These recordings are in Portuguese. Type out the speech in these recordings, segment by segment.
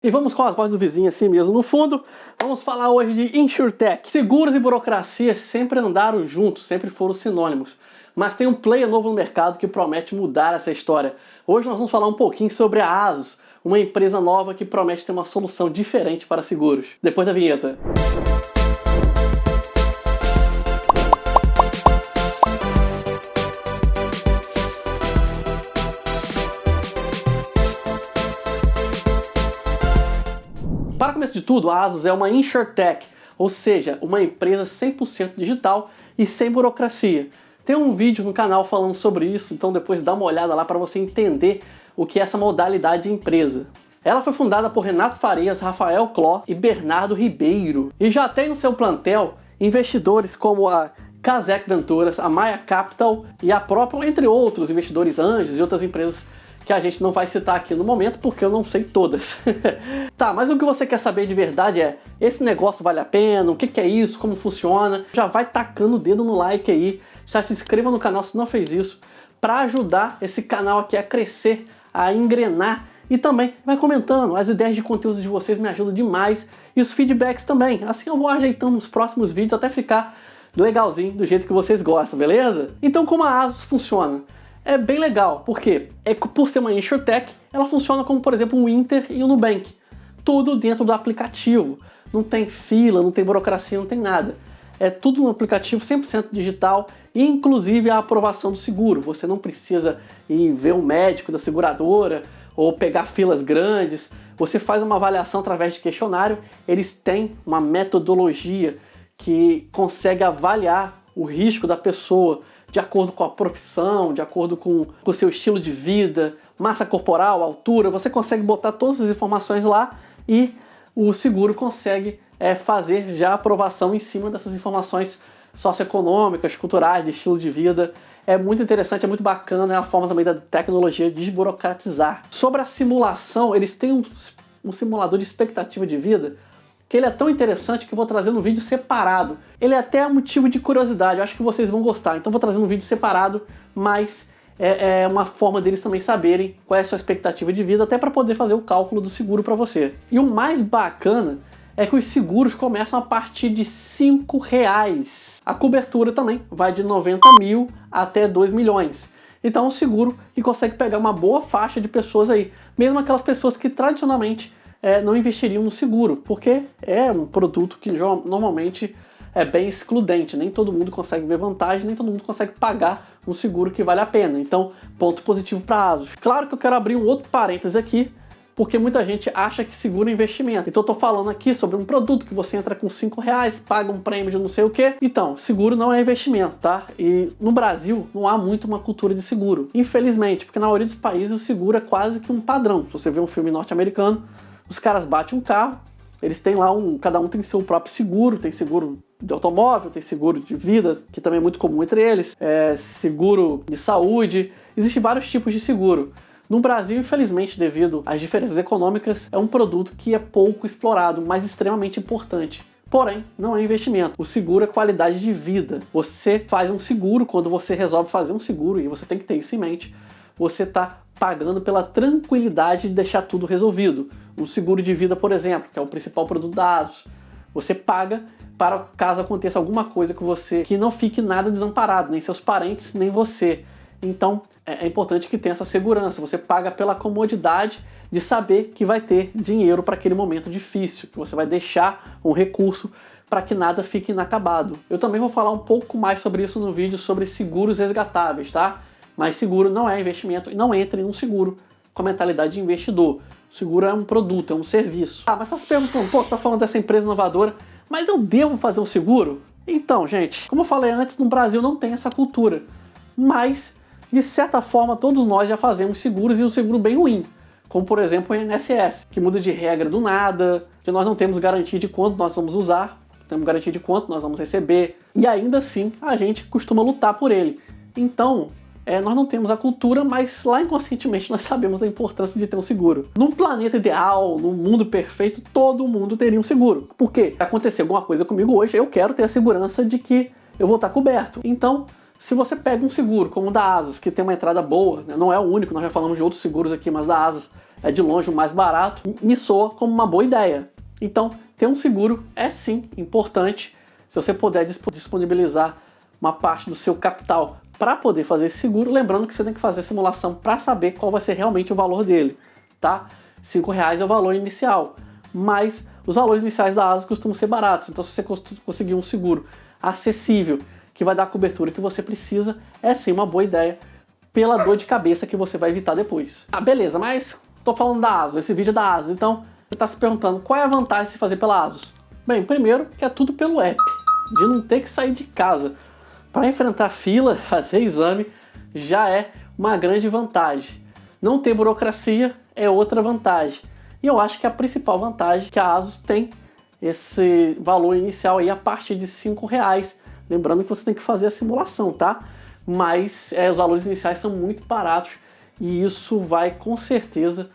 E vamos com a voz do vizinho assim mesmo no fundo. Vamos falar hoje de InsurTech. Seguros e burocracia sempre andaram juntos, sempre foram sinônimos. Mas tem um player novo no mercado que promete mudar essa história. Hoje nós vamos falar um pouquinho sobre a Asus, uma empresa nova que promete ter uma solução diferente para seguros. Depois da vinheta. Para começo de tudo, a Asus é uma InsurTech, ou seja, uma empresa 100% digital e sem burocracia. Tem um vídeo no canal falando sobre isso, então depois dá uma olhada lá para você entender o que é essa modalidade de empresa. Ela foi fundada por Renato Farias, Rafael Cló e Bernardo Ribeiro. E já tem no seu plantel investidores como a Kazek Venturas, a Maya Capital e a própria, entre outros, investidores anjos e outras empresas que a gente não vai citar aqui no momento, porque eu não sei todas. Tá, mas o que você quer saber de verdade é, esse negócio vale a pena? O que é isso? Como funciona? Já vai tacando o dedo no like aí, já se inscreva no canal se não fez isso, para ajudar esse canal aqui a crescer, a engrenar, e também vai comentando, as ideias de conteúdo de vocês me ajudam demais, e os feedbacks também, assim eu vou ajeitando nos próximos vídeos até ficar legalzinho, do jeito que vocês gostam, beleza? Então como a Asus funciona? É bem legal, porque por ser uma InsurTech, ela funciona como, por exemplo, o Inter e o Nubank. Tudo dentro do aplicativo. Não tem fila, não tem burocracia, não tem nada. É tudo no aplicativo 100% digital, inclusive a aprovação do seguro. Você não precisa ir ver um médico da seguradora ou pegar filas grandes. Você faz uma avaliação através de questionário. Eles têm uma metodologia que consegue avaliar o risco da pessoa de acordo com a profissão, de acordo com o seu estilo de vida, massa corporal, altura. Você consegue botar todas as informações lá e o seguro consegue fazer já a aprovação em cima dessas informações socioeconômicas, culturais, de estilo de vida. É muito interessante, é muito bacana, é a forma também da tecnologia de desburocratizar. Sobre a simulação, eles têm um simulador de expectativa de vida que ele é tão interessante que eu vou trazer um vídeo separado. Ele é até motivo de curiosidade, eu acho que vocês vão gostar. Então vou trazer um vídeo separado, mas é uma forma deles também saberem qual é a sua expectativa de vida, até para poder fazer o cálculo do seguro para você. E o mais bacana é que os seguros começam a partir de R$5. A cobertura também vai de 90 mil até 2 milhões. Então é um seguro que consegue pegar uma boa faixa de pessoas aí, mesmo aquelas pessoas que tradicionalmente não investiriam no seguro, porque é um produto que normalmente é bem excludente, nem todo mundo consegue ver vantagem, nem todo mundo consegue pagar um seguro que vale a pena. Então, ponto positivo para a Asus. Claro que eu quero abrir um outro parênteses aqui, porque muita gente acha que seguro é investimento. Então eu tô falando aqui sobre um produto que você entra com R$5, paga um prêmio de não sei o que. Então, seguro não é investimento, tá? E no Brasil não há muito uma cultura de seguro, infelizmente, porque na maioria dos países o seguro é quase que um padrão. Se você vê um filme norte-americano, os caras batem um carro, eles têm lá cada um tem seu próprio seguro, tem seguro de automóvel, tem seguro de vida, que também é muito comum entre eles, seguro de saúde, existem vários tipos de seguro. No Brasil, infelizmente, devido às diferenças econômicas, é um produto que é pouco explorado, mas extremamente importante. Porém, não é investimento. O seguro é qualidade de vida. Você faz um seguro, quando você resolve fazer um seguro, e você tem que ter isso em mente, você está pagando pela tranquilidade de deixar tudo resolvido. O seguro de vida, por exemplo, que é o principal produto da Asus, você paga para caso aconteça alguma coisa com você, que não fique nada desamparado, nem seus parentes, nem você. Então, é importante que tenha essa segurança. Você paga pela comodidade de saber que vai ter dinheiro para aquele momento difícil, que você vai deixar um recurso para que nada fique inacabado. Eu também vou falar um pouco mais sobre isso no vídeo sobre seguros resgatáveis, tá? Mas seguro não é investimento e não entre num seguro com a mentalidade de investidor. Seguro é um produto, é um serviço. Ah, mas tá se perguntando, pô, tá falando dessa empresa inovadora, mas eu devo fazer um seguro? Então, gente, como eu falei antes, no Brasil não tem essa cultura. Mas, de certa forma, todos nós já fazemos seguros e um seguro bem ruim. Como, por exemplo, o INSS, que muda de regra do nada, que nós não temos garantia de quanto nós vamos usar, temos garantia de quanto nós vamos receber, e ainda assim a gente costuma lutar por ele. Então, nós não temos a cultura, mas lá inconscientemente nós sabemos a importância de ter um seguro. Num planeta ideal, num mundo perfeito, todo mundo teria um seguro. Porque se acontecer alguma coisa comigo hoje, eu quero ter a segurança de que eu vou estar coberto. Então, se você pega um seguro, como o da Asus, que tem uma entrada boa, né? Não é o único, nós já falamos de outros seguros aqui, mas da Asus é de longe o mais barato, me soa como uma boa ideia. Então, ter um seguro é sim importante. Se você puder disponibilizar uma parte do seu capital para poder fazer esse seguro, lembrando que você tem que fazer a simulação para saber qual vai ser realmente o valor dele, tá? R$5 é o valor inicial, mas os valores iniciais da Asus costumam ser baratos, então se você conseguir um seguro acessível, que vai dar a cobertura que você precisa, é sim uma boa ideia, pela dor de cabeça que você vai evitar depois. Ah, beleza, mas tô falando da Asus, esse vídeo é da Asus, então você está se perguntando qual é a vantagem de se fazer pela Asus. Bem, primeiro que é tudo pelo app, de não ter que sair de casa. Para enfrentar fila, fazer exame, já é uma grande vantagem. Não ter burocracia é outra vantagem. E eu acho que a principal vantagem é que a Asus tem esse valor inicial aí a partir de R$5. Lembrando que você tem que fazer a simulação, tá? Mas os valores iniciais são muito baratos e isso vai com certeza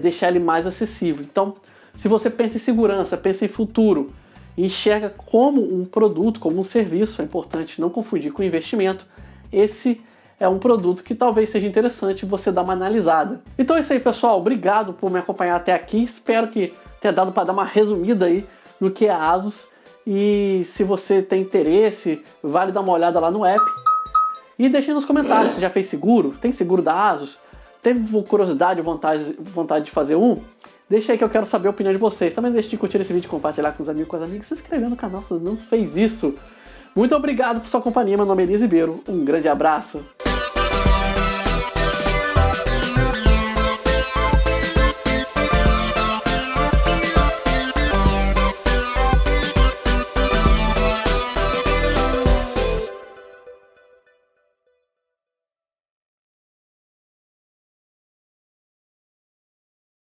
deixar ele mais acessível. Então, se você pensa em segurança, pensa em futuro, enxerga como um produto, como um serviço, é importante não confundir com investimento, esse é um produto que talvez seja interessante você dar uma analisada. Então é isso aí, pessoal. Obrigado por me acompanhar até aqui. Espero que tenha dado para dar uma resumida aí no que é a Asus. E se você tem interesse, vale dar uma olhada lá no app. E deixe nos comentários, você já fez seguro? Tem seguro da Asus? Teve curiosidade ou vontade de fazer um? Deixa aí que eu quero saber a opinião de vocês. Também deixe de curtir esse vídeo, compartilhar com os amigos, com as amigas, se inscrever no canal se não fez isso. Muito obrigado por sua companhia, meu nome é Elias Ribeiro, um grande abraço.